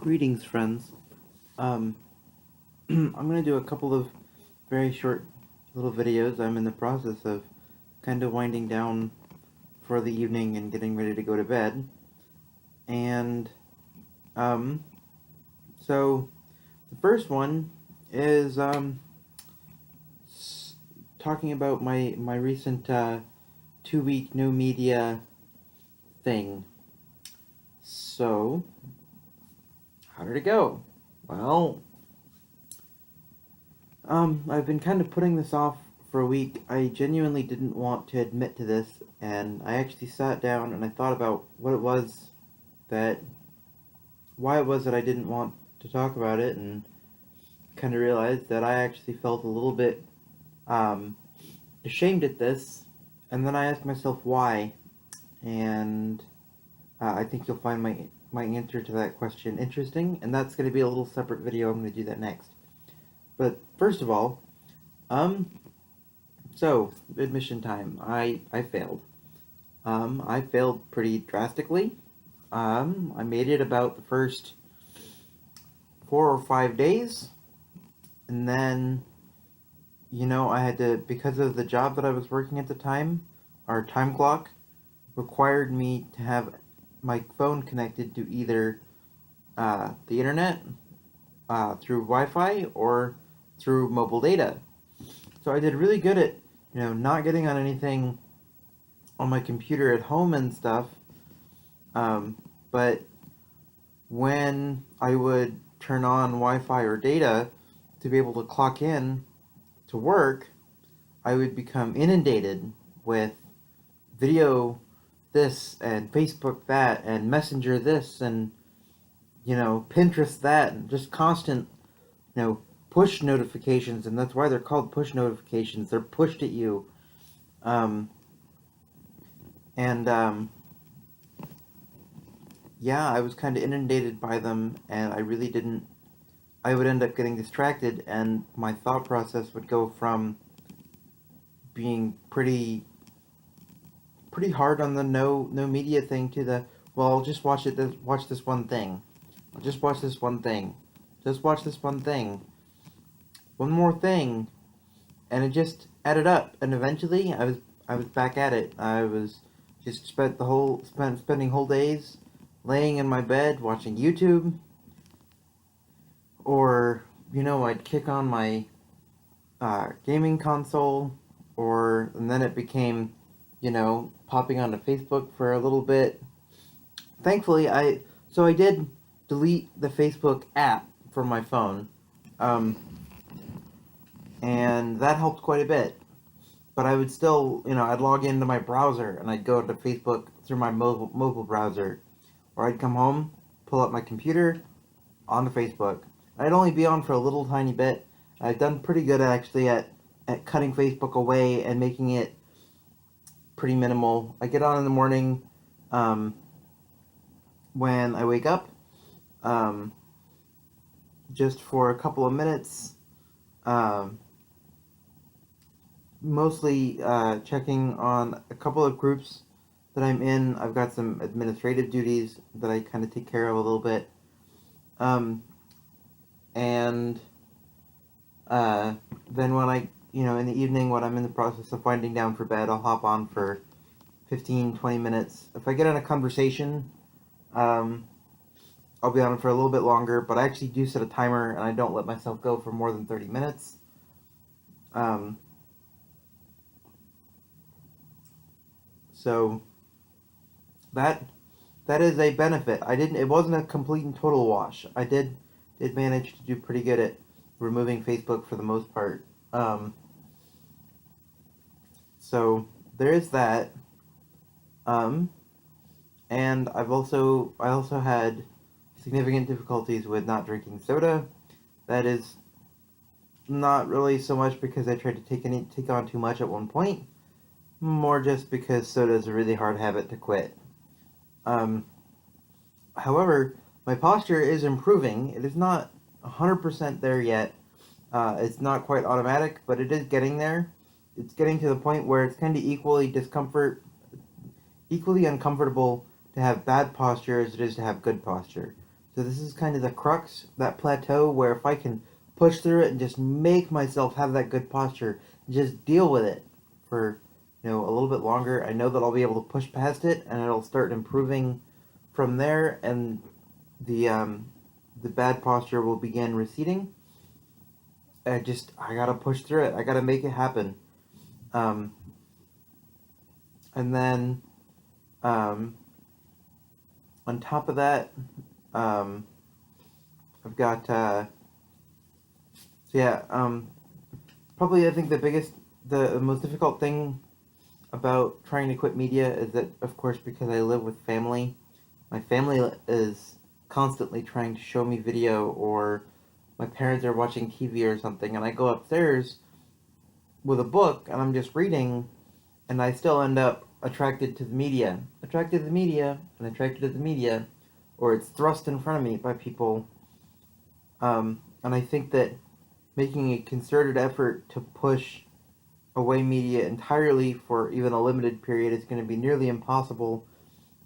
Greetings, friends. Um, I'm going to do a couple of very short little videos. I'm in the process of kind of winding down for the evening and getting ready to go to bed. And, um, so the first one is, talking about my recent, 2 week no media thing. So, how did it go? Well, I've been kind of putting this off for a week. I genuinely didn't want to admit to this, and I actually sat down and I thought about that, why it was that I didn't want to talk about it, and kind of realized that I actually felt a little bit um, ashamed at this. And then I asked myself why, and I think you'll find my answer to that question interesting, and that's going to be a little separate video. I'm going to do that next. But first of all, um, so, admission time. I failed. I failed pretty drastically. I made it about the first 4 or 5 days, and then, I had to, because of the job that I was working at the time, our time clock required me to have my phone connected to either the internet through Wi-Fi or through mobile data. So I did really good at, not getting on anything on my computer at home and stuff. But when I would turn on Wi-Fi or data to be able to clock in to work, I would become inundated with video this and Facebook that and Messenger this and Pinterest that, and just constant push notifications. And that's why they're called push notifications. They're pushed at you. Um, and Yeah, I was kind of inundated by them, and I really didn't. I would end up getting distracted, and my thought process would go from being pretty hard on the no media thing to the, well, I'll just watch this one thing. I'll just watch this one thing. Just watch this one thing. One more thing, and it just added up, and eventually I was back at it. I was just spending whole days laying in my bed watching YouTube, or I'd kick on my gaming console, and then it became popping onto Facebook for a little bit. Thankfully, I did delete the Facebook app from my phone, um, and that helped quite a bit. But I would still, I'd log into my browser and I'd go to Facebook through my mobile browser, or I'd come home, pull up my computer, onto Facebook. I'd only be on for a little tiny bit. I've done pretty good actually at cutting Facebook away and making it pretty minimal. I get on in the morning um, when I wake up, um, just for a couple of minutes, um, mostly checking on a couple of groups that I'm in. I've got some administrative duties that I kind of take care of a little bit. And then when in the evening, when I'm in the process of winding down for bed, I'll hop on for 15, 20 minutes. If I get in a conversation, um, I'll be on for a little bit longer, but I actually do set a timer and I don't let myself go for more than 30 minutes. Um, so that is a benefit. It wasn't a complete and total wash. I did manage to do pretty good at removing Facebook for the most part. So there is that. Um, and I also had significant difficulties with not drinking soda. That is not really so much because I tried to take on too much at one point, more just because soda is a really hard habit to quit. Um, However, my posture is improving. It is not 100% there yet. It's not quite automatic, but it is getting there. It's getting to the point where it's kind of equally uncomfortable to have bad posture as it is to have good posture. So this is kind of the crux, that plateau where if I can push through it and just make myself have that good posture, just deal with it for a little bit longer, I know that I'll be able to push past it and it'll start improving from there, and the bad posture will begin receding. I gotta push through it. I gotta make it happen. Um, and then um, on top of that, um, I've got so yeah. Probably I think the most difficult thing about trying to quit media is that, of course, because I live with family, my family is constantly trying to show me video, or my parents are watching TV or something, and I go upstairs with a book and I'm just reading, and I still end up attracted to the media, attracted to the media, or it's thrust in front of me by people. And I think that making a concerted effort to push away media entirely for even a limited period is going to be nearly impossible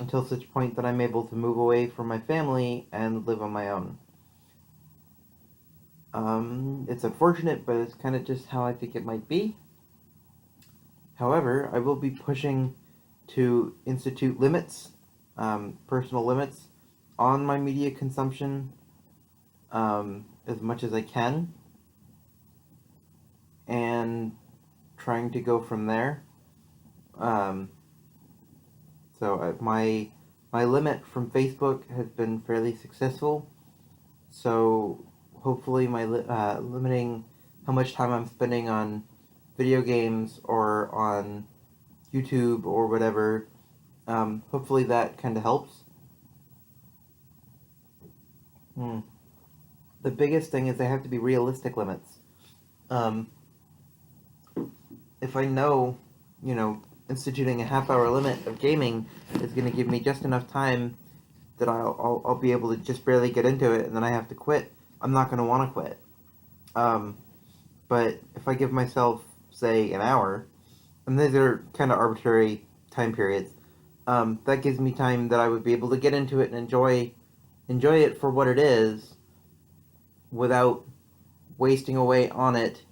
until such point that I'm able to move away from my family and live on my own. It's unfortunate, but it's kind of just how I think it might be. However, I will be pushing to institute limits, personal limits, on my media consumption as much as I can, and trying to go from there. Um, my limit from Facebook has been fairly successful. So hopefully limiting how much time I'm spending on video games or on YouTube or whatever, hopefully that kind of helps. Hmm. The biggest thing is they have to be realistic limits. Um, if I know, instituting a half-hour limit of gaming is going to give me just enough time that I'll be able to just barely get into it, and then I have to quit, I'm not going to want to quit. Um, but if I give myself, say, an hour, and these are kind of arbitrary time periods, that gives me time that I would be able to get into it and enjoy it for what it is, without wasting away on it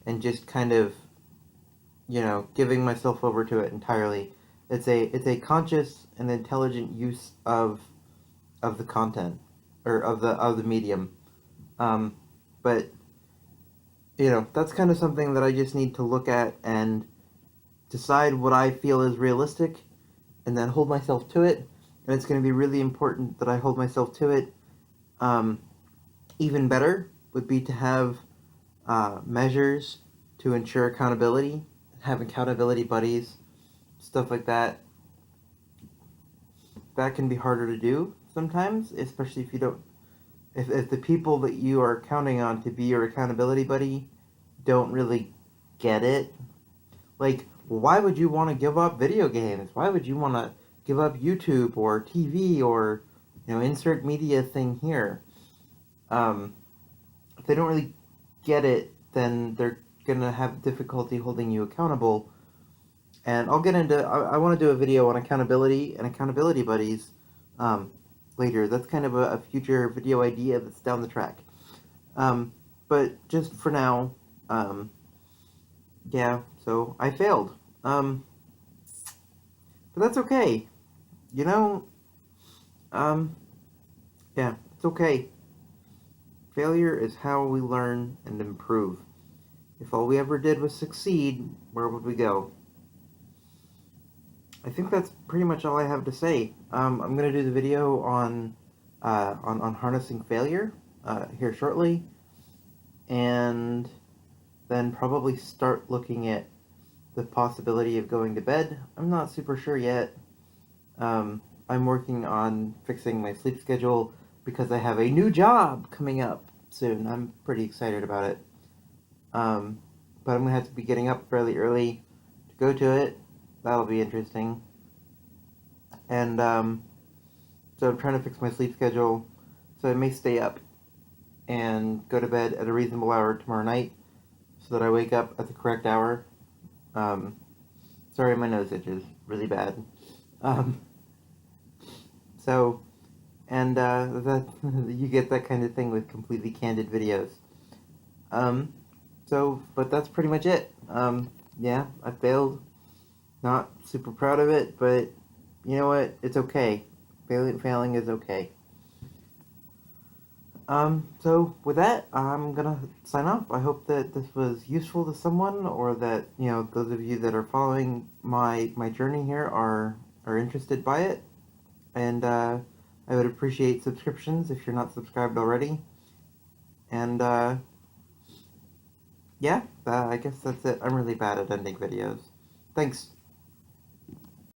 and just kind of giving myself over to it entirely. It's a conscious and intelligent use of the content, or of the medium. Um, but that's kind of something that I just need to look at and decide what I feel is realistic, and then hold myself to it. And it's going to be really important that I hold myself to it. Um, Even better would be to have measures to ensure accountability, have accountability buddies, stuff like that. That can be harder to do sometimes, especially if you don't. If the people that you are counting on to be your accountability buddy don't really get it, like, why would you want to give up video games? Why would you want to give up YouTube or TV, or insert media thing here? If they don't really get it, then they're gonna have difficulty holding you accountable. And I'll get into. I want to do a video on accountability and accountability buddies um, later. That's kind of a future video idea that's down the track. Um, but just for now, um, yeah. So I failed. But that's okay. You know. Um, yeah, it's okay. Failure is how we learn and improve. If all we ever did was succeed, where would we go? I think that's pretty much all I have to say. I'm gonna do the video on harnessing failure here shortly, and then probably start looking at the possibility of going to bed. I'm not super sure yet. I'm working on fixing my sleep schedule because I have a new job coming up soon. I'm pretty excited about it. Um, but I'm gonna have to be getting up fairly early to go to it. That'll be interesting. And so I'm trying to fix my sleep schedule so I may stay up and go to bed at a reasonable hour tomorrow night so that I wake up at the correct hour. Um, Sorry, my nose itches really bad. Um, so, and and that you get that kind of thing with completely candid videos. Um, but that's pretty much it. Yeah, I failed. Not super proud of it, but you know what? It's okay. Failing is okay. So with that, I'm gonna sign off. I hope that this was useful to someone, or that those of you that are following my journey here are interested by it. And I would appreciate subscriptions if you're not subscribed already. And yeah, I guess that's it. I'm really bad at ending videos. Thanks.